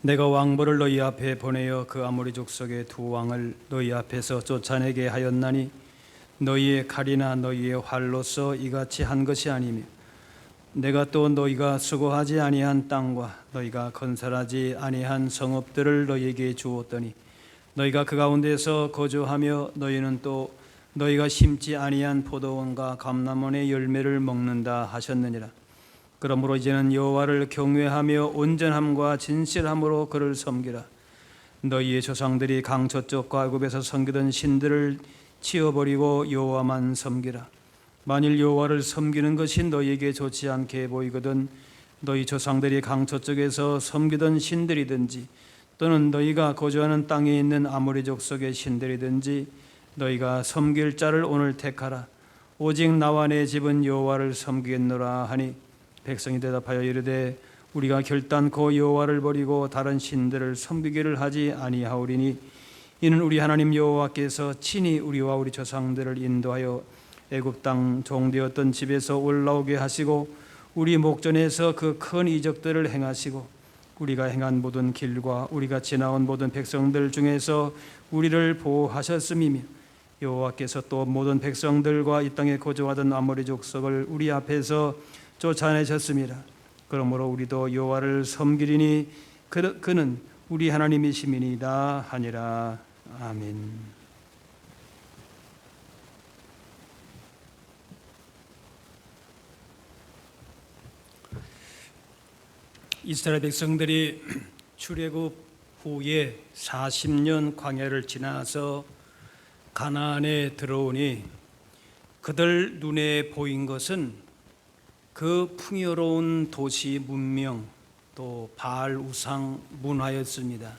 내가 왕벌을 너희 앞에 보내어 그 아모리 족속의 두 왕을 너희 앞에서 쫓아내게 하였나니 너희의 칼이나 너희의 활로서 이같이 한 것이 아니며 내가 또 너희가 수고하지 아니한 땅과 너희가 건설하지 아니한 성읍들을 너희에게 주었더니 너희가 그 가운데서 거주하며 너희는 또 너희가 심지 아니한 포도원과 감람원의 열매를 먹는다 하셨느니라. 그러므로 이제는 여호와를 경외하며 온전함과 진실함으로 그를 섬기라. 너희의 조상들이 강 저쪽과 애굽에서 섬기던 신들을 치워버리고 여호와만 섬기라. 만일 여호와를 섬기는 것이 너희에게 좋지 않게 보이거든 너희 조상들이 강 저쪽에서 섬기던 신들이든지 또는 너희가 거주하는 땅에 있는 아모리 족속의 신들이든지 너희가 섬길 자를 오늘 택하라. 오직 나와 내 집은 여호와를 섬기겠노라 하니 백성이 대답하여 이르되 우리가 결단코 여호와를 버리고 다른 신들을 섬기기를 하지 아니하오리니 이는 우리 하나님 여호와께서 친히 우리와 우리 조상들을 인도하여 애굽 땅 종되었던 집에서 올라오게 하시고 우리 목전에서 그 큰 이적들을 행하시고 우리가 행한 모든 길과 우리가 지나온 모든 백성들 중에서 우리를 보호하셨음이며 여호와께서 또 모든 백성들과 이 땅에 거주하던 아모리 족속을 우리 앞에서 쫓아내셨습니다. 그러므로 우리도 여호와를 섬기리니 그는 우리 하나님이심이니이다 하니라. 아멘. 이스라엘 백성들이 출애굽 후에 40년 광야를 지나서 가나안에 들어오니 그들 눈에 보인 것은 그 풍요로운 도시 문명 또 바알 우상 문화였습니다.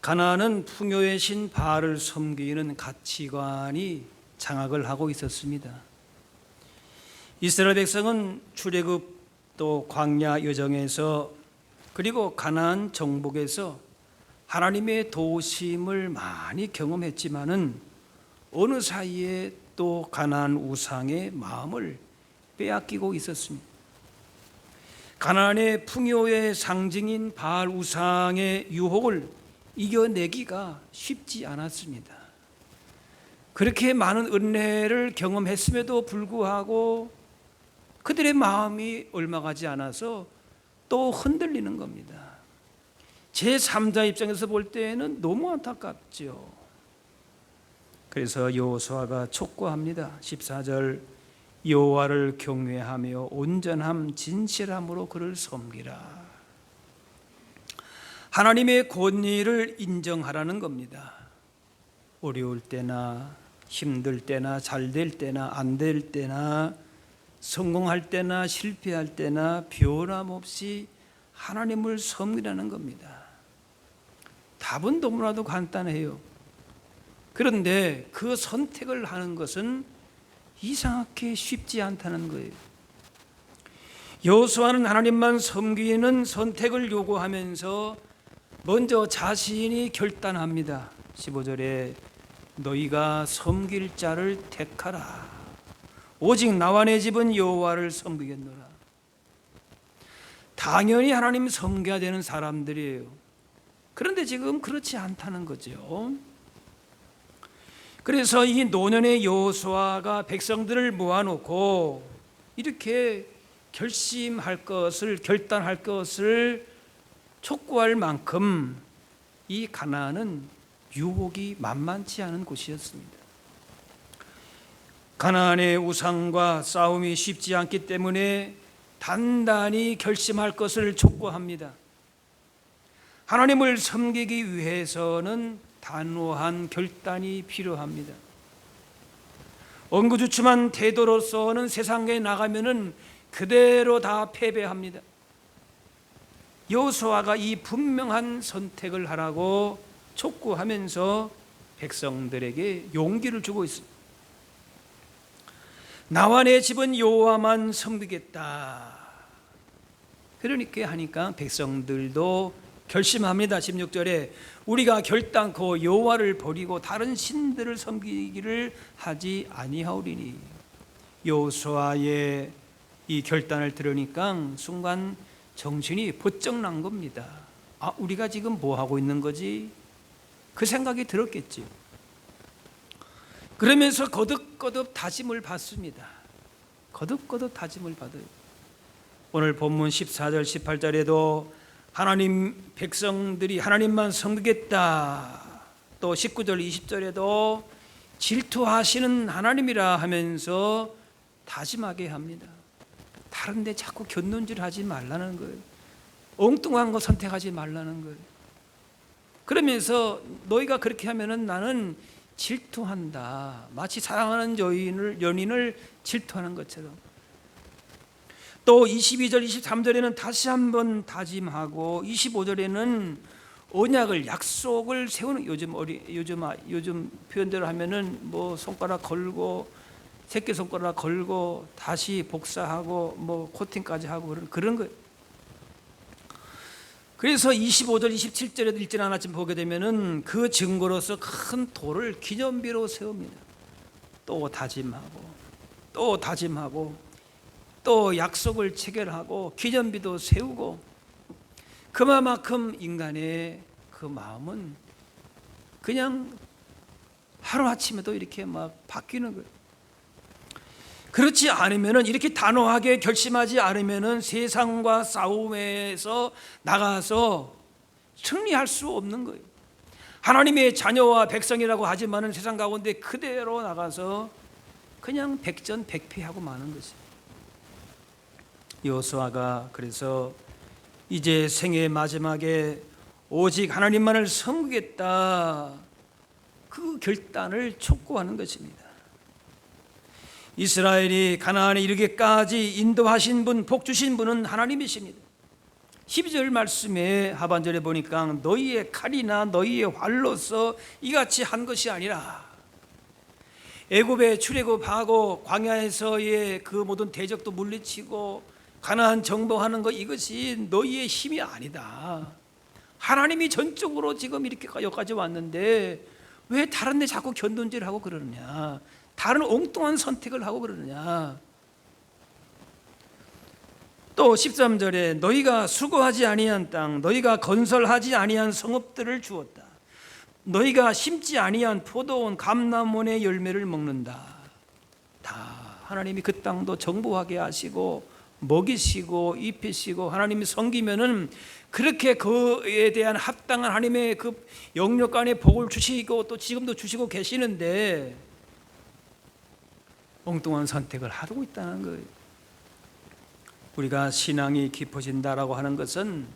가나안은 풍요의 신 바알을 섬기는 가치관이 장악을 하고 있었습니다. 이스라엘 백성은 출애굽 또 광야 여정에서 그리고 가나안 정복에서 하나님의 도우심을 많이 경험했지만은 어느 사이에 또 가나안 우상의 마음을 빼앗기고 있었습니다. 가나안의 풍요의 상징인 바알 우상의 유혹을 이겨내기가 쉽지 않았습니다. 그렇게 많은 은혜를 경험했음에도 불구하고 그들의 마음이 얼마 가지 않아서 또 흔들리는 겁니다. 제3자 입장에서 볼 때는 너무 안타깝죠. 그래서 여호수아가 촉구합니다. 14절 여호와를 경외하며 온전함 진실함으로 그를 섬기라. 하나님의 권위를 인정하라는 겁니다. 어려울 때나 힘들 때나 잘 될 때나 안 될 때나 성공할 때나 실패할 때나 변함없이 하나님을 섬기라는 겁니다. 답은 너무나도 간단해요. 그런데 그 선택을 하는 것은 이상하게 쉽지 않다는 거예요. 여호수아는 하나님만 섬기는 선택을 요구하면서 먼저 자신이 결단합니다. 15절에 너희가 섬길 자를 택하라. 오직 나와 내 집은 여호와를 섬기겠노라. 당연히 하나님 섬겨야 되는 사람들이에요. 그런데 지금 그렇지 않다는 거죠. 그래서 이 노년의 여호수아가 백성들을 모아놓고 이렇게 결심할 것을 결단할 것을 촉구할 만큼 이 가나안은 유혹이 만만치 않은 곳이었습니다. 가나안의 우상과 싸움이 쉽지 않기 때문에 단단히 결심할 것을 촉구합니다. 하나님을 섬기기 위해서는 단호한 결단이 필요합니다. 엉거주춤한 태도로서는 세상에 나가면은 그대로 다 패배합니다. 여호수아가 이 분명한 선택을 하라고 촉구하면서 백성들에게 용기를 주고 있습니다. 나와 내 집은 여호와만 섬기겠다. 그러니까 하니까 백성들도 결심합니다. 16절에 우리가 결단코 여호와를 버리고 다른 신들을 섬기기를 하지 아니하오리니. 여호수아의 이 결단을 들으니까 순간 정신이 번쩍 난 겁니다. 우리가 지금 뭐 하고 있는 거지? 그 생각이 들었겠지. 그러면서 거듭거듭 다짐을 받습니다. 거듭거듭 다짐을 받아요. 오늘 본문 14절 18절에도 하나님 백성들이 하나님만 섬기겠다, 또 19절 20절에도 질투하시는 하나님이라 하면서 다짐하게 합니다. 다른 데 자꾸 곁눈질하지 말라는 거예요. 엉뚱한 거 선택하지 말라는 거예요. 그러면서 너희가 그렇게 하면은 나는 질투한다. 마치 사랑하는 연인을 질투하는 것처럼. 또 22절 23절에는 다시 한번 다짐하고 25절에는 언약을, 약속을 세우는, 요즘 표현대로 하면은 뭐 손가락 걸고 새끼 손가락 걸고 다시 복사하고 뭐 코팅까지 하고 그런 거예요. 그래서 25절 27절에도 읽지 않았지만 보게 되면은 그 증거로서 큰 돌을 기념비로 세웁니다. 또 다짐하고 또 다짐하고 또 약속을 체결하고 기념비도 세우고, 그만큼 인간의 그 마음은 그냥 하루아침에도 이렇게 막 바뀌는 거예요. 그렇지 않으면은, 이렇게 단호하게 결심하지 않으면은 세상과 싸움에서 나가서 승리할 수 없는 거예요. 하나님의 자녀와 백성이라고 하지만은 세상 가운데 그대로 나가서 그냥 백전백패하고 마는 것이에요. 여호수아가 그래서 이제 생애 마지막에 오직 하나님만을 섬기겠다, 그 결단을 촉구하는 것입니다. 이스라엘이 가나안에 이르기까지 인도하신 분, 복 주신 분은 하나님이십니다. 12절 말씀에 하반절에 보니까 너희의 칼이나 너희의 활로서 이같이 한 것이 아니라, 애굽에 출애굽하고 광야에서의 그 모든 대적도 물리치고 가나안 정복하는 것, 이것이 너희의 힘이 아니다. 하나님이 전적으로 지금 이렇게 여기까지 왔는데 왜 다른 데 자꾸 견돈질하고 그러느냐, 다른 엉뚱한 선택을 하고 그러느냐. 또 13절에 너희가 수고하지 아니한 땅, 너희가 건설하지 아니한 성읍들을 주었다. 너희가 심지 아니한 포도원 감람원의 열매를 먹는다. 다 하나님이 그 땅도 정복하게 하시고 먹이시고 입히시고, 하나님이 섬기면은 그렇게 그에 대한 합당한 하나님의 그 영역간의 복을 주시고 또 지금도 주시고 계시는데 엉뚱한 선택을 하고 있다는 거예요. 우리가 신앙이 깊어진다라고 하는 것은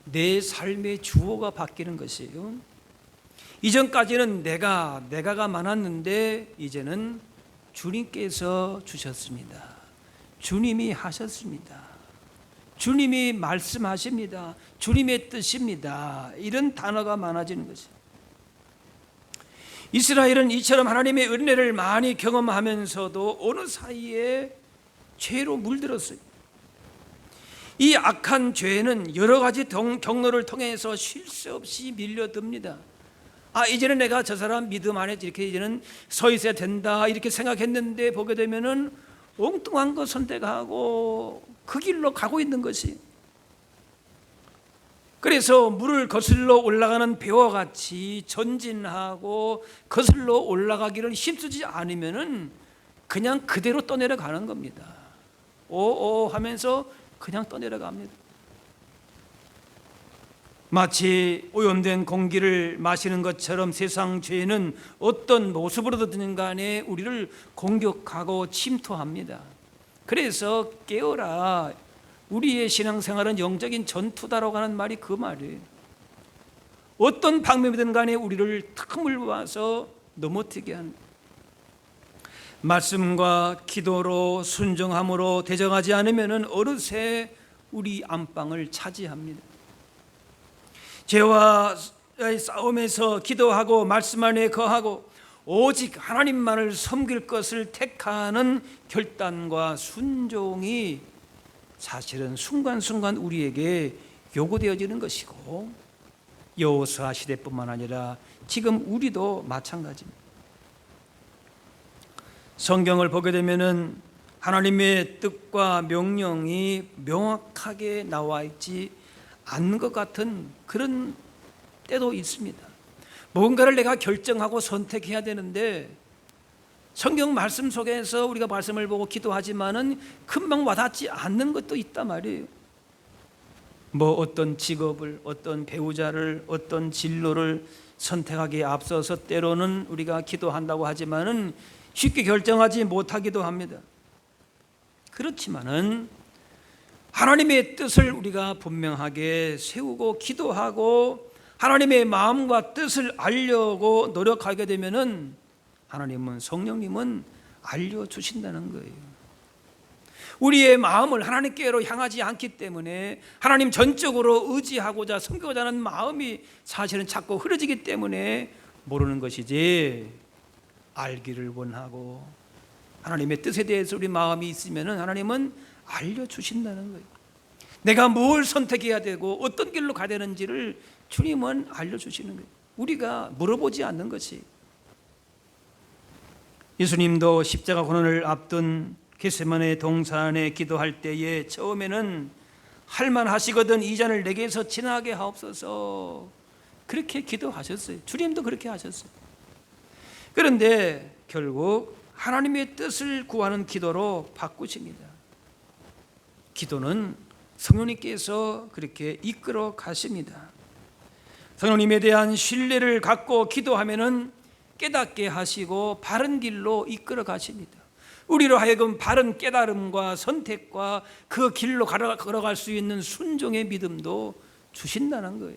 내 삶의 주어가 바뀌는 것이에요. 이전까지는 내가가 많았는데 이제는 주님께서 주셨습니다. 주님이 하셨습니다. 주님이 말씀하십니다. 주님의 뜻입니다. 이런 단어가 많아지는 것이에요. 이스라엘은 이처럼 하나님의 은혜를 많이 경험하면서도 어느 사이에 죄로 물들었어요. 이 악한 죄는 여러 가지 경로를 통해서 쉴 수 없이 밀려듭니다. 이제는 내가 저 사람 믿음 안에 이렇게 이제는 서 있어야 된다, 이렇게 생각했는데 보게 되면은 엉뚱한 거 선택하고 그 길로 가고 있는 것이. 그래서 물을 거슬러 올라가는 배와 같이 전진하고 거슬러 올라가기를 힘쓰지 않으면은 그냥 그대로 떠내려가는 겁니다. 오오 하면서 그냥 떠내려갑니다. 마치 오염된 공기를 마시는 것처럼 세상 죄는 어떤 모습으로든 간에 우리를 공격하고 침투합니다. 그래서 깨어라, 우리의 신앙생활은 영적인 전투다라고 하는 말이 그 말이에요. 어떤 방법이든 간에 우리를 틈을 봐서 넘어뜨게 하는, 말씀과 기도로 순종함으로 대적하지 않으면 어느새 우리 안방을 차지합니다. 죄와 싸움에서 기도하고 말씀 안에 거하고 오직 하나님만을 섬길 것을 택하는 결단과 순종이 사실은 순간순간 우리에게 요구되어지는 것이고, 여호수아 시대뿐만 아니라 지금 우리도 마찬가지입니다. 성경을 보게 되면은 하나님의 뜻과 명령이 명확하게 나와 있지 않는 것 같은 그런 때도 있습니다. 뭔가를 내가 결정하고 선택해야 되는데 성경 말씀 속에서 우리가 말씀을 보고 기도하지만은 금방 와닿지 않는 것도 있단 말이에요. 뭐 어떤 직업을, 어떤 배우자를, 어떤 진로를 선택하기에 앞서서 때로는 우리가 기도한다고 하지만은 쉽게 결정하지 못하기도 합니다. 그렇지만은 하나님의 뜻을 우리가 분명하게 세우고 기도하고 하나님의 마음과 뜻을 알려고 노력하게 되면은 하나님은, 성령님은 알려주신다는 거예요. 우리의 마음을 하나님께로 향하지 않기 때문에 하나님 전적으로 의지하고자 섬기고자 하는 마음이 사실은 자꾸 흐려지기 때문에 모르는 것이지, 알기를 원하고 하나님의 뜻에 대해서 우리 마음이 있으면 하나님은 알려주신다는 거예요. 내가 뭘 선택해야 되고 어떤 길로 가야 되는지를 주님은 알려주시는 거예요. 우리가 물어보지 않는 것이. 예수님도 십자가 고난을 앞둔 겟세마네 동산에 기도할 때에 처음에는 할만하시거든 이 잔을 내게서 지나게 하옵소서, 그렇게 기도하셨어요. 주님도 그렇게 하셨어요. 그런데 결국 하나님의 뜻을 구하는 기도로 바꾸십니다. 기도는 성령님께서 그렇게 이끌어 가십니다. 성령님에 대한 신뢰를 갖고 기도하면은 깨닫게 하시고 바른 길로 이끌어 가십니다. 우리로 하여금 바른 깨달음과 선택과 그 길로 걸어갈 수 있는 순종의 믿음도 주신다는 거예요.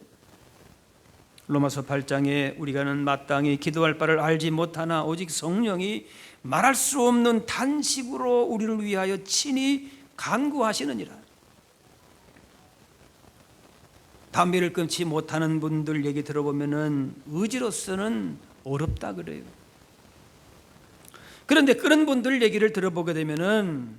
로마서 8장에 우리가는 마땅히 기도할 바를 알지 못하나 오직 성령이 말할 수 없는 탄식으로 우리를 위하여 친히 간구하시느니라. 담배를 끊지 못하는 분들 얘기 들어보면은 의지로서는 어렵다 그래요. 그런데 그런 분들 얘기를 들어보게 되면은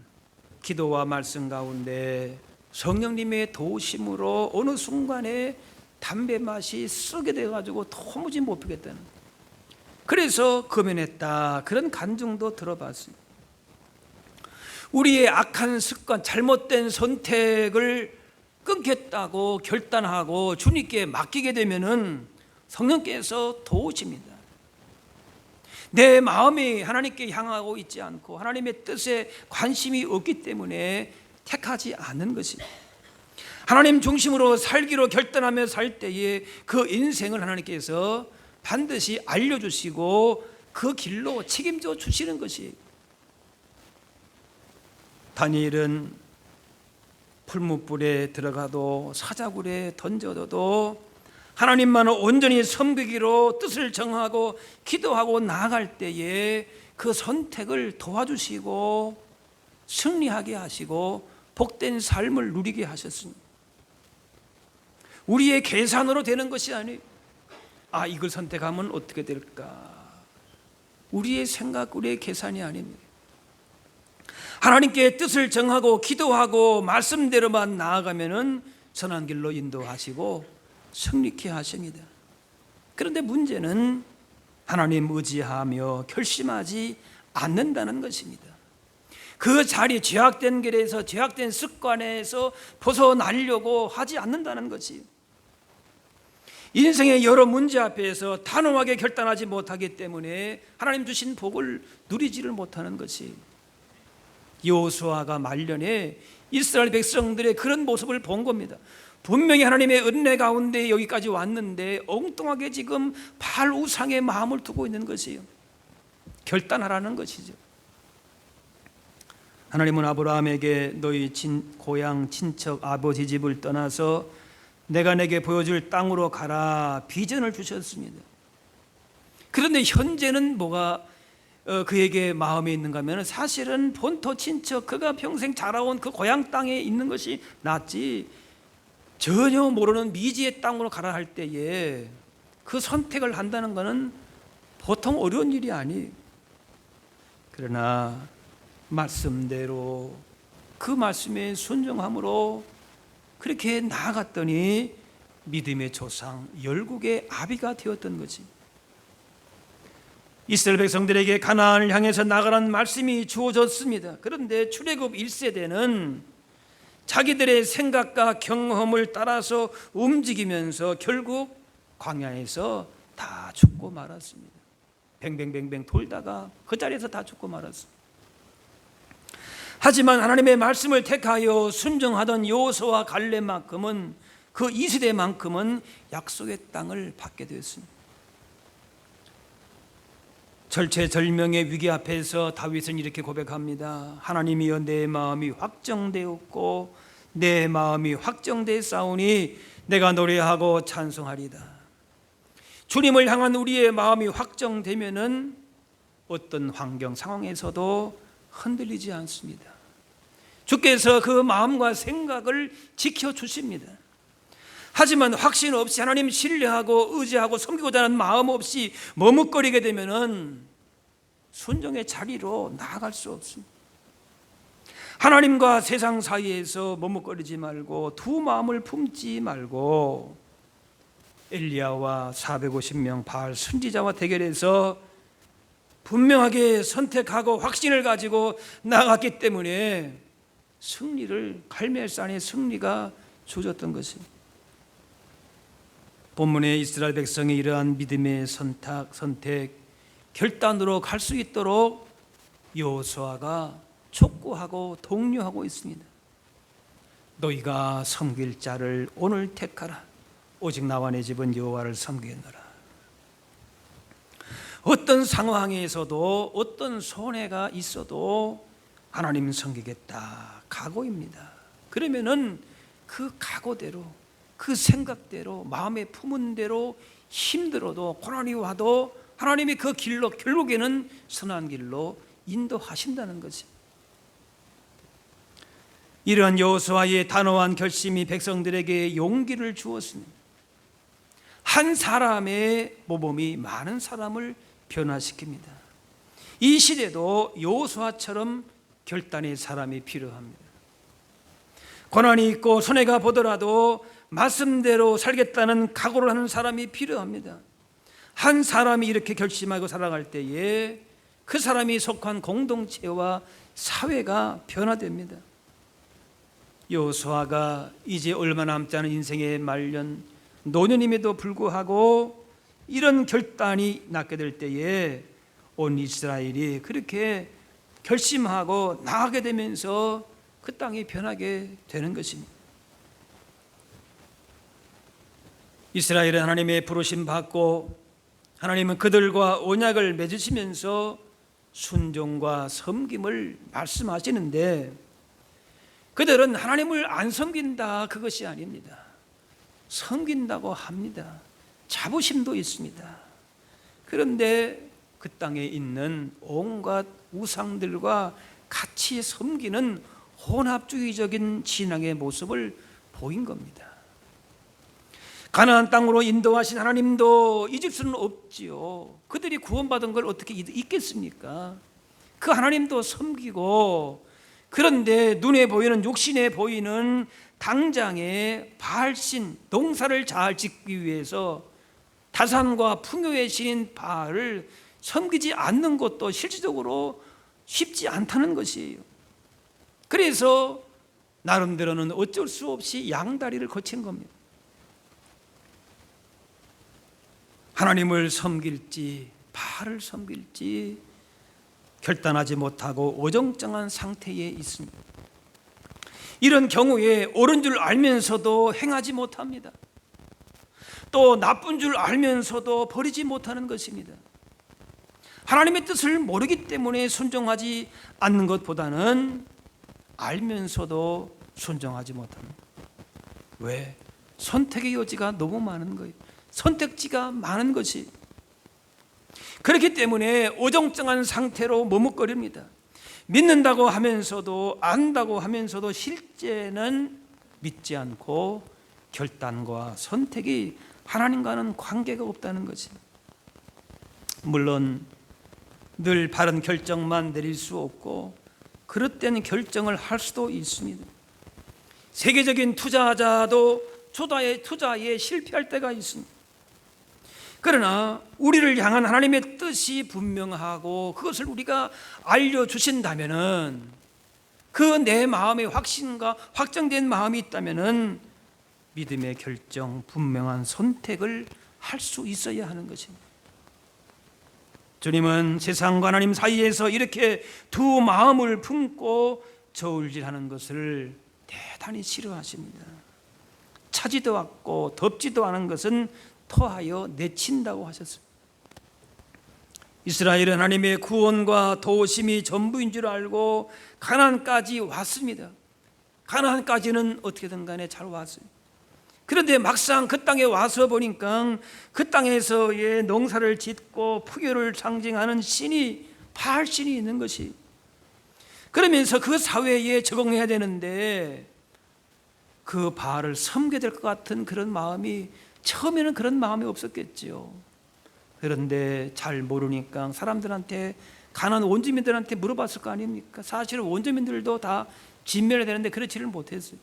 기도와 말씀 가운데 성령님의 도우심으로 어느 순간에 담배 맛이 쓰게 돼가지고 도무지 못 피겠다는, 그래서 금연했다, 그런 간증도 들어봤어요. 우리의 악한 습관, 잘못된 선택을 끊겠다고 결단하고 주님께 맡기게 되면은 성령께서 도우십니다. 내 마음이 하나님께 향하고 있지 않고 하나님의 뜻에 관심이 없기 때문에 택하지 않는 것입니다. 하나님 중심으로 살기로 결단하며 살 때에 그 인생을 하나님께서 반드시 알려주시고 그 길로 책임져 주시는 것이. 다니엘은 풀무불에 들어가도 사자굴에 던져도 하나님만을 온전히 섬기기로 뜻을 정하고 기도하고 나아갈 때에 그 선택을 도와주시고 승리하게 하시고 복된 삶을 누리게 하셨습니다. 우리의 계산으로 되는 것이 아니에요. 이걸 선택하면 어떻게 될까? 우리의 생각, 우리의 계산이 아닙니다. 하나님께 뜻을 정하고 기도하고 말씀대로만 나아가면은 선한 길로 인도하시고 승리케 하십니다. 그런데 문제는 하나님 의지하며 결심하지 않는다는 것입니다. 그 자리, 죄악된 길에서, 죄악된 습관에서 벗어나려고 하지 않는다는 것이에요. 인생의 여러 문제 앞에서 단호하게 결단하지 못하기 때문에 하나님 주신 복을 누리지를 못하는 것이. 여호수아가 말년에 이스라엘 백성들의 그런 모습을 본 겁니다. 분명히 하나님의 은혜 가운데 여기까지 왔는데 엉뚱하게 지금 바알 우상에 마음을 두고 있는 것이에요. 결단하라는 것이죠. 하나님은 아브라함에게 너희 고향 친척 아버지 집을 떠나서 내가 내게 보여줄 땅으로 가라 비전을 주셨습니다. 그런데 현재는 뭐가 그에게 마음에 있는가 하면 사실은 본토 친척, 그가 평생 자라온 그 고향 땅에 있는 것이 낫지, 전혀 모르는 미지의 땅으로 가라 할 때에 그 선택을 한다는 것은 보통 어려운 일이 아니에요. 그러나 말씀대로 그 말씀에 순종함으로 그렇게 나아갔더니 믿음의 조상 열국의 아비가 되었던 거지. 이스라엘 백성들에게 가나안을 향해서 나가라는 말씀이 주어졌습니다. 그런데 출애굽 1세대는 자기들의 생각과 경험을 따라서 움직이면서 결국 광야에서 다 죽고 말았습니다. 뱅뱅뱅뱅 돌다가 그 자리에서 다 죽고 말았습니다. 하지만 하나님의 말씀을 택하여 순종하던 여호수아와 갈렙만큼은, 그 이 세대만큼은 약속의 땅을 받게 되었습니다. 절체절명의 위기 앞에서 다윗은 이렇게 고백합니다. 하나님이여, 내 마음이 확정되었고 내 마음이 확정되사오니 내가 노래하고 찬송하리다. 주님을 향한 우리의 마음이 확정되면은 어떤 환경 상황에서도 흔들리지 않습니다. 주께서 그 마음과 생각을 지켜주십니다. 하지만 확신 없이 하나님 신뢰하고 의지하고 섬기고자 하는 마음 없이 머뭇거리게 되면은 순종의 자리로 나아갈 수 없습니다. 하나님과 세상 사이에서 머뭇거리지 말고 두 마음을 품지 말고 엘리야와 450명 바알 선지자와 대결해서 분명하게 선택하고 확신을 가지고 나아갔기 때문에 승리를, 갈멜산의 승리가 주어졌던 것입니다. 본문에 이스라엘 백성이 이러한 믿음의 선택, 결단으로 갈 수 있도록 여호수아가 촉구하고 독려하고 있습니다. 너희가 섬길 자를 오늘 택하라. 오직 나와 내 집은 여호와를 섬기노라. 어떤 상황에서도 어떤 손해가 있어도 하나님 섬기겠다 각오입니다. 그러면은 그 각오대로, 그 생각대로, 마음에 품은 대로 힘들어도 고난이 와도 하나님이 그 길로 결국에는 선한 길로 인도하신다는 거지. 이러한 여호수아의 단호한 결심이 백성들에게 용기를 주었습니다. 한 사람의 모범이 많은 사람을 변화시킵니다. 이 시대도 여호수아처럼 결단의 사람이 필요합니다. 고난이 있고 손해가 보더라도 말씀대로 살겠다는 각오를 하는 사람이 필요합니다. 한 사람이 이렇게 결심하고 살아갈 때에 그 사람이 속한 공동체와 사회가 변화됩니다. 여호수아가 이제 얼마 남지 않은 인생의 말년 노년임에도 불구하고 이런 결단이 났게 될 때에 온 이스라엘이 그렇게 결심하고 나아가게 되면서 그 땅이 변하게 되는 것입니다. 이스라엘은 하나님의 부르심 받고 하나님은 그들과 언약을 맺으시면서 순종과 섬김을 말씀하시는데 그들은 하나님을 안 섬긴다, 그것이 아닙니다. 섬긴다고 합니다. 자부심도 있습니다. 그런데 그 땅에 있는 온갖 우상들과 같이 섬기는 혼합주의적인 신앙의 모습을 보인 겁니다. 가나안 땅으로 인도하신 하나님도 잊을 수는 없지요. 그들이 구원받은 걸 어떻게 잊겠습니까? 그 하나님도 섬기고, 그런데 눈에 보이는, 육신에 보이는 당장의 바알신, 농사를 잘 짓기 위해서 다산과 풍요의 신인 바알을 섬기지 않는 것도 실질적으로 쉽지 않다는 것이에요. 그래서 나름대로는 어쩔 수 없이 양다리를 거친 겁니다. 하나님을 섬길지 바알을 섬길지 결단하지 못하고 어정쩡한 상태에 있습니다. 이런 경우에 옳은 줄 알면서도 행하지 못합니다. 또 나쁜 줄 알면서도 버리지 못하는 것입니다. 하나님의 뜻을 모르기 때문에 순종하지 않는 것보다는 알면서도 순종하지 못합니다. 왜? 선택의 여지가 너무 많은 거예요. 선택지가 많은 것이. 그렇기 때문에 어정쩡한 상태로 머뭇거립니다. 믿는다고 하면서도, 안다고 하면서도 실제는 믿지 않고 결단과 선택이 하나님과는 관계가 없다는 것이. 물론 늘 바른 결정만 내릴 수 없고 그릇된 결정을 할 수도 있습니다. 세계적인 투자자도 투자에 실패할 때가 있습니다. 그러나 우리를 향한 하나님의 뜻이 분명하고 그것을 우리가 알려주신다면은 그 내 마음의 확신과 확정된 마음이 있다면은 믿음의 결정, 분명한 선택을 할 수 있어야 하는 것입니다. 주님은 세상과 하나님 사이에서 이렇게 두 마음을 품고 저울질하는 것을 대단히 싫어하십니다. 차지도 않고 덥지도 않은 것은 토하여 내친다고 하셨습니다. 이스라엘은 하나님의 구원과 도우심이 전부인 줄 알고 가나안까지 왔습니다. 가나안까지는 어떻게든 간에 잘 왔어요. 그런데 막상 그 땅에 와서 보니까 그 땅에서의 농사를 짓고 풍요를 상징하는 신이 바알 신이 있는 것이, 그러면서 그 사회에 적응해야 되는데 그 바알을 섬겨야 될 것 같은 그런 마음이, 처음에는 그런 마음이 없었겠지요. 그런데 잘 모르니까 사람들한테, 가나안 원주민들한테 물어봤을 거 아닙니까? 사실은 원주민들도 다 진멸해야 되는데 그렇지를 못했어요.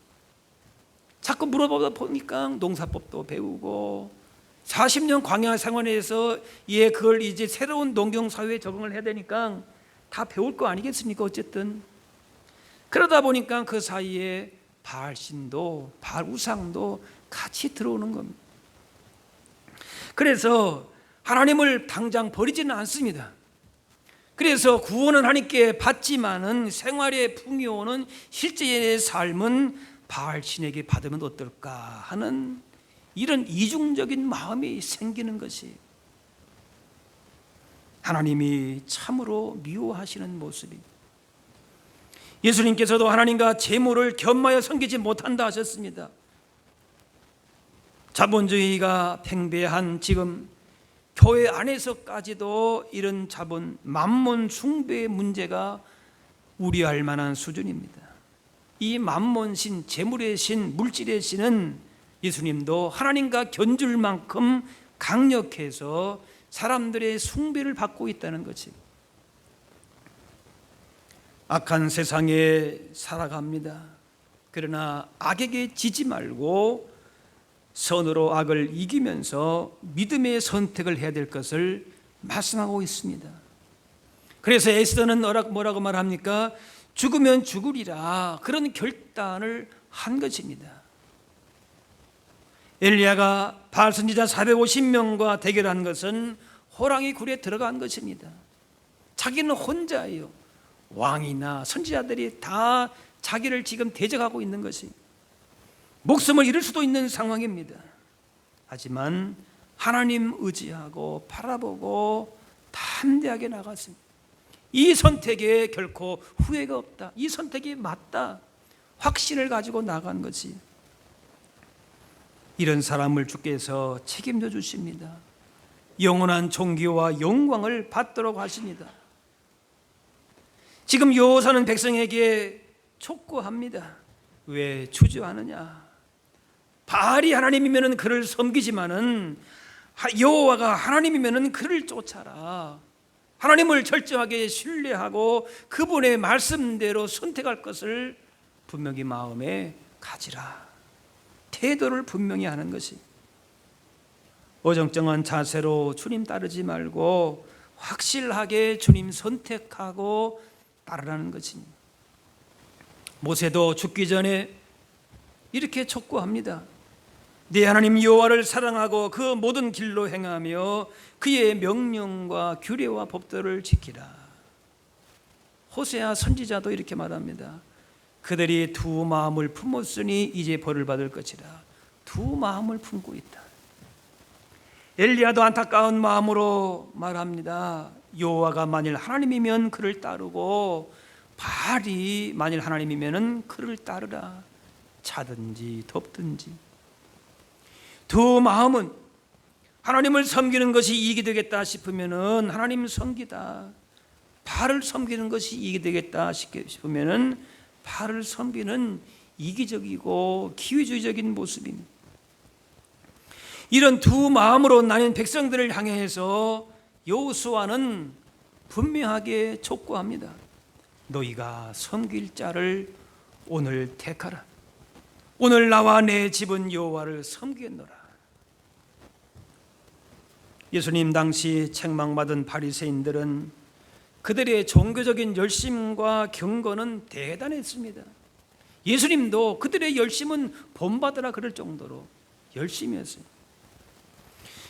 자꾸 물어보다 보니까 농사법도 배우고 40년 광야 생활에서 그걸 이제 새로운 농경 사회에 적응을 해야 되니까 다 배울 거 아니겠습니까? 어쨌든 그러다 보니까 그 사이에 바알 신도, 바알 우상도 같이 들어오는 겁니다. 그래서 하나님을 당장 버리지는 않습니다. 그래서 구원은 하나님께 받지만은 생활의 풍요는, 실제의 삶은 바알 신에게 받으면 어떨까 하는 이런 이중적인 마음이 생기는 것이 하나님이 참으로 미워하시는 모습입니다. 예수님께서도 하나님과 재물을 겸하여 섬기지 못한다 하셨습니다. 자본주의가 팽배한 지금 교회 안에서까지도 이런 자본, 만몬 숭배의 문제가 우려할 만한 수준입니다. 이 만몬신, 재물의 신, 물질의 신은 예수님도 하나님과 견줄 만큼 강력해서 사람들의 숭배를 받고 있다는 것이, 악한 세상에 살아갑니다. 그러나 악에게 지지 말고 선으로 악을 이기면서 믿음의 선택을 해야 될 것을 말씀하고 있습니다. 그래서 에스더는 뭐라고 말합니까? 죽으면 죽으리라, 그런 결단을 한 것입니다. 엘리야가 바알 선지자 450명과 대결한 것은 호랑이 굴에 들어간 것입니다. 자기는 혼자예요. 왕이나 선지자들이 다 자기를 지금 대적하고 있는 것이, 목숨을 잃을 수도 있는 상황입니다. 하지만 하나님 의지하고 바라보고 담대하게 나갔습니다. 이 선택에 결코 후회가 없다, 이 선택이 맞다, 확신을 가지고 나간 것이, 이런 사람을 주께서 책임져 주십니다. 영원한 존귀와 영광을 받도록 하십니다. 지금 여호사는 백성에게 촉구합니다. 왜 주저하느냐? 바알이 하나님이면 그를 섬기지만은 여호와가 하나님이면 그를 쫓아라. 하나님을 철저하게 신뢰하고 그분의 말씀대로 선택할 것을 분명히 마음에 가지라. 태도를 분명히 하는 것이, 어정쩡한 자세로 주님 따르지 말고 확실하게 주님 선택하고 따르라는 것입니다. 모세도 죽기 전에 이렇게 촉구합니다. 네 하나님 여호와를 사랑하고 그 모든 길로 행하며 그의 명령과 규례와 법도를 지키라. 호세아 선지자도 이렇게 말합니다. 그들이 두 마음을 품었으니 이제 벌을 받을 것이라. 두 마음을 품고 있다. 엘리야도 안타까운 마음으로 말합니다. 여호와가 만일 하나님이면 그를 따르고 바알이 만일 하나님이면 그를 따르라. 차든지 덥든지. 두 마음은 하나님을 섬기는 것이 이익이 되겠다 싶으면은 하나님 섬기다, 바알을 섬기는 것이 이익이 되겠다 싶으면은 바알을 섬기는 이기적이고 기회주의적인 모습입니다. 이런 두 마음으로 나뉜 백성들을 향해서 여호수아는 분명하게 촉구합니다. 너희가 섬길 자를 오늘 택하라. 오늘 나와 내 집은 여호와를 섬기겠노라. 예수님 당시 책망받은 바리새인들은 그들의 종교적인 열심과 경건은 대단했습니다. 예수님도 그들의 열심은 본받으라 그럴 정도로 열심이었어요.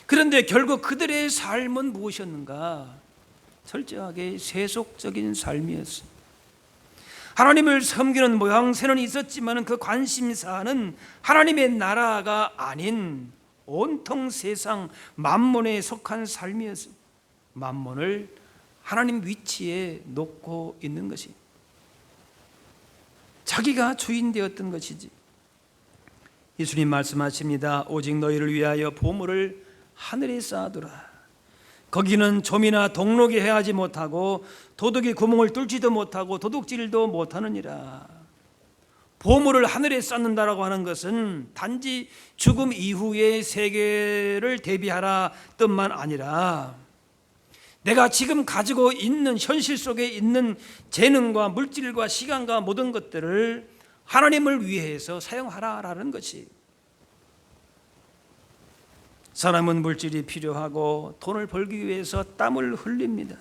그런데 결국 그들의 삶은 무엇이었는가? 철저하게 세속적인 삶이었어요. 하나님을 섬기는 모양새는 있었지만 그 관심사는 하나님의 나라가 아닌 온통 세상 만몬에 속한 삶이었어요. 만몬을 하나님 위치에 놓고 있는 것이, 자기가 주인 되었던 것이지. 예수님 말씀하십니다. 오직 너희를 위하여 보물을 하늘에 쌓아두라. 거기는 좀이나 동록이 해하지 못하고 도둑이 구멍을 뚫지도 못하고 도둑질도 못하느니라. 보물을 하늘에 쌓는다라고 하는 것은 단지 죽음 이후의 세계를 대비하라 뜻만 아니라, 내가 지금 가지고 있는 현실 속에 있는 재능과 물질과 시간과 모든 것들을 하나님을 위해서 사용하라라는 것이. 사람은 물질이 필요하고 돈을 벌기 위해서 땀을 흘립니다.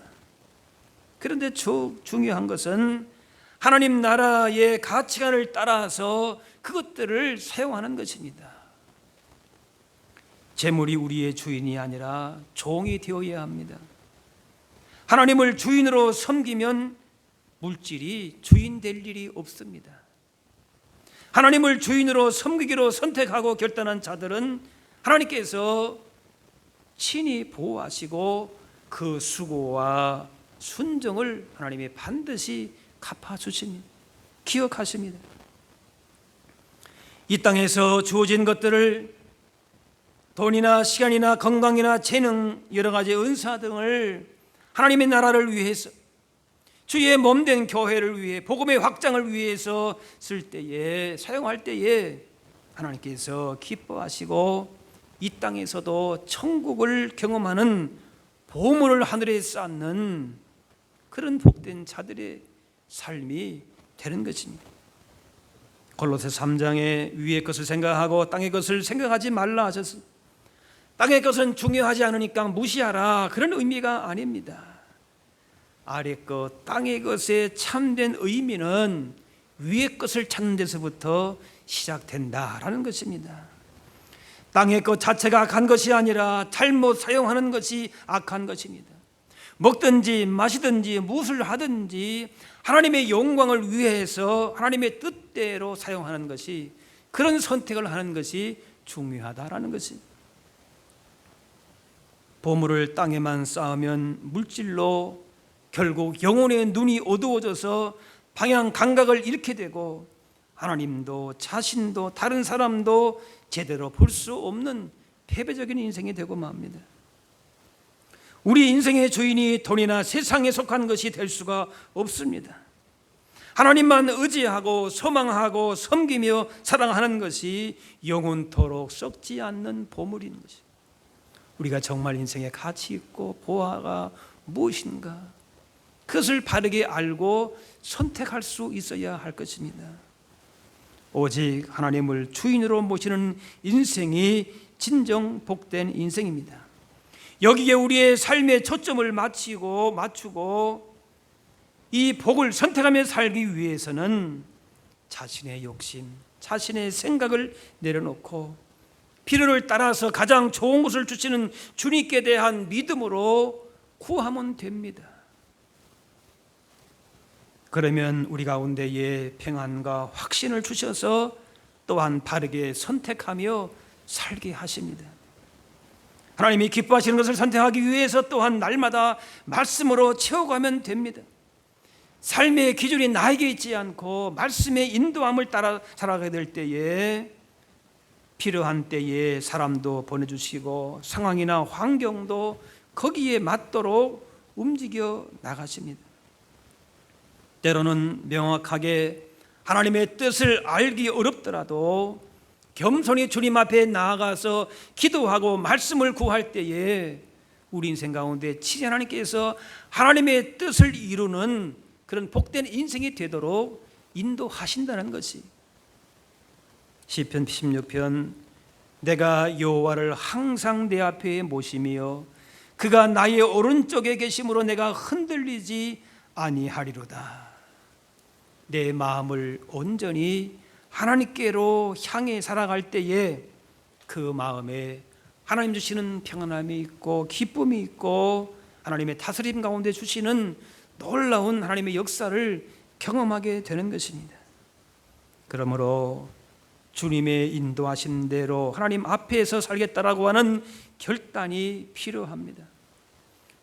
그런데 중요한 것은 하나님 나라의 가치관을 따라서 그것들을 사용하는 것입니다. 재물이 우리의 주인이 아니라 종이 되어야 합니다. 하나님을 주인으로 섬기면 물질이 주인 될 일이 없습니다. 하나님을 주인으로 섬기기로 선택하고 결단한 자들은 하나님께서 친히 보호하시고 그 수고와 순정을 하나님이 반드시 갚아주십니다. 기억하십니다. 이 땅에서 주어진 것들을, 돈이나 시간이나 건강이나 재능, 여러 가지 은사 등을 하나님의 나라를 위해서, 주의 몸된 교회를 위해, 복음의 확장을 위해서 쓸 때에, 사용할 때에 하나님께서 기뻐하시고 이 땅에서도 천국을 경험하는 보물을 하늘에 쌓는 그런 복된 자들의 삶이 되는 것입니다. 골로새 3장에 위의 것을 생각하고 땅의 것을 생각하지 말라 하셨습니다. 땅의 것은 중요하지 않으니까 무시하라, 그런 의미가 아닙니다. 아래 것, 땅의 것의 참된 의미는 위의 것을 찾는 데서부터 시작된다라는 것입니다. 땅의 것 자체가 악한 것이 아니라 잘못 사용하는 것이 악한 것입니다. 먹든지 마시든지 무엇을 하든지 하나님의 영광을 위해서 하나님의 뜻대로 사용하는 것이, 그런 선택을 하는 것이 중요하다라는 것이. 보물을 땅에만 쌓으면 물질로 결국 영혼의 눈이 어두워져서 방향 감각을 잃게 되고 하나님도 자신도 다른 사람도 제대로 볼 수 없는 패배적인 인생이 되고 맙니다. 우리 인생의 주인이 돈이나 세상에 속한 것이 될 수가 없습니다. 하나님만 의지하고 소망하고 섬기며 사랑하는 것이 영원토록 썩지 않는 보물인 것입니다. 우리가 정말 인생에 가치 있고 보화가 무엇인가, 그것을 바르게 알고 선택할 수 있어야 할 것입니다. 오직 하나님을 주인으로 모시는 인생이 진정 복된 인생입니다. 여기에 우리의 삶의 초점을 맞추고 이 복을 선택하며 살기 위해서는 자신의 욕심, 자신의 생각을 내려놓고 필요를 따라서 가장 좋은 것을 주시는 주님께 대한 믿음으로 구하면 됩니다. 그러면 우리 가운데에 평안과 확신을 주셔서 또한 바르게 선택하며 살게 하십니다. 하나님이 기뻐하시는 것을 선택하기 위해서 또한 날마다 말씀으로 채워가면 됩니다. 삶의 기준이 나에게 있지 않고 말씀의 인도함을 따라 살아가게 될 때에 필요한 때에 사람도 보내주시고 상황이나 환경도 거기에 맞도록 움직여 나가십니다. 때로는 명확하게 하나님의 뜻을 알기 어렵더라도 겸손히 주님 앞에 나아가서 기도하고 말씀을 구할 때에 우리 인생 가운데 친히 하나님께서 하나님의 뜻을 이루는 그런 복된 인생이 되도록 인도하신다는 것이. 시편 16편, 내가 여호와를 항상 내 앞에 모시며 그가 나의 오른쪽에 계심으로 내가 흔들리지 아니하리로다. 내 마음을 온전히 하나님께로 향해 살아갈 때에 그 마음에 하나님 주시는 평안함이 있고 기쁨이 있고 하나님의 다스림 가운데 주시는 놀라운 하나님의 역사를 경험하게 되는 것입니다. 그러므로 주님의 인도하신 대로 하나님 앞에서 살겠다라고 하는 결단이 필요합니다.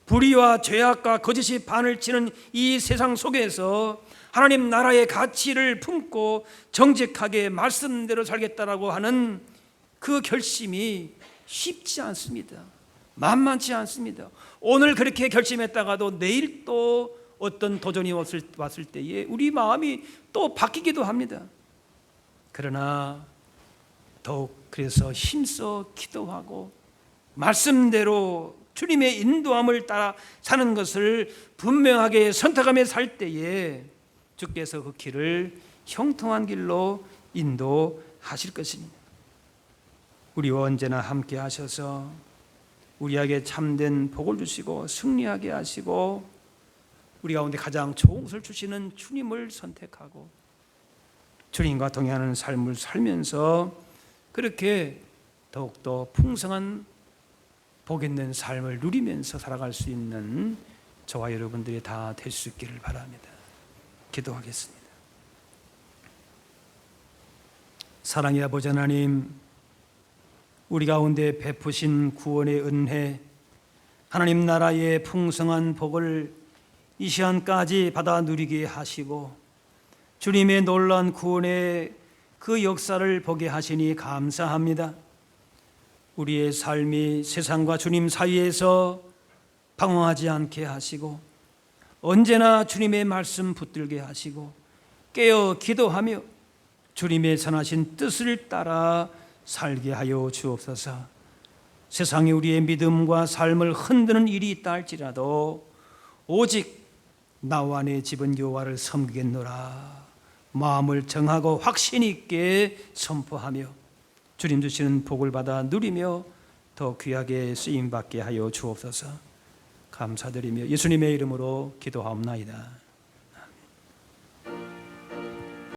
불의와 죄악과 거짓이 판을 치는 이 세상 속에서 하나님 나라의 가치를 품고 정직하게 말씀대로 살겠다라고 하는 그 결심이 쉽지 않습니다. 만만치 않습니다. 오늘 그렇게 결심했다가도 내일 또 어떤 도전이 왔을 때에 우리 마음이 또 바뀌기도 합니다. 그러나 더욱 그래서 힘써 기도하고 말씀대로 주님의 인도함을 따라 사는 것을 분명하게 선택하며 살 때에 주께서 그 길을 형통한 길로 인도하실 것입니다. 우리와 언제나 함께 하셔서 우리에게 참된 복을 주시고 승리하게 하시고 우리 가운데 가장 좋은 것을 주시는 주님을 선택하고 주님과 동행하는 삶을 살면서 그렇게 더욱더 풍성한 복 있는 삶을 누리면서 살아갈 수 있는 저와 여러분들이 다 될 수 있기를 바랍니다. 기도하겠습니다. 사랑의 아버지 하나님, 우리 가운데 베푸신 구원의 은혜, 하나님 나라의 풍성한 복을 이 시간까지 받아 누리게 하시고 주님의 놀라운 구원의 그 역사를 보게 하시니 감사합니다. 우리의 삶이 세상과 주님 사이에서 방황하지 않게 하시고 언제나 주님의 말씀 붙들게 하시고 깨어 기도하며 주님의 선하신 뜻을 따라 살게 하여 주옵소서. 세상에 우리의 믿음과 삶을 흔드는 일이 있다 할지라도 오직 나와 내 집은 여호와를 섬기겠노라 마음을 정하고 확신 있게 선포하며 주님 주시는 복을 받아 누리며 더 귀하게 쓰임받게 하여 주옵소서. 감사드리며 예수님의 이름으로 기도하옵나이다.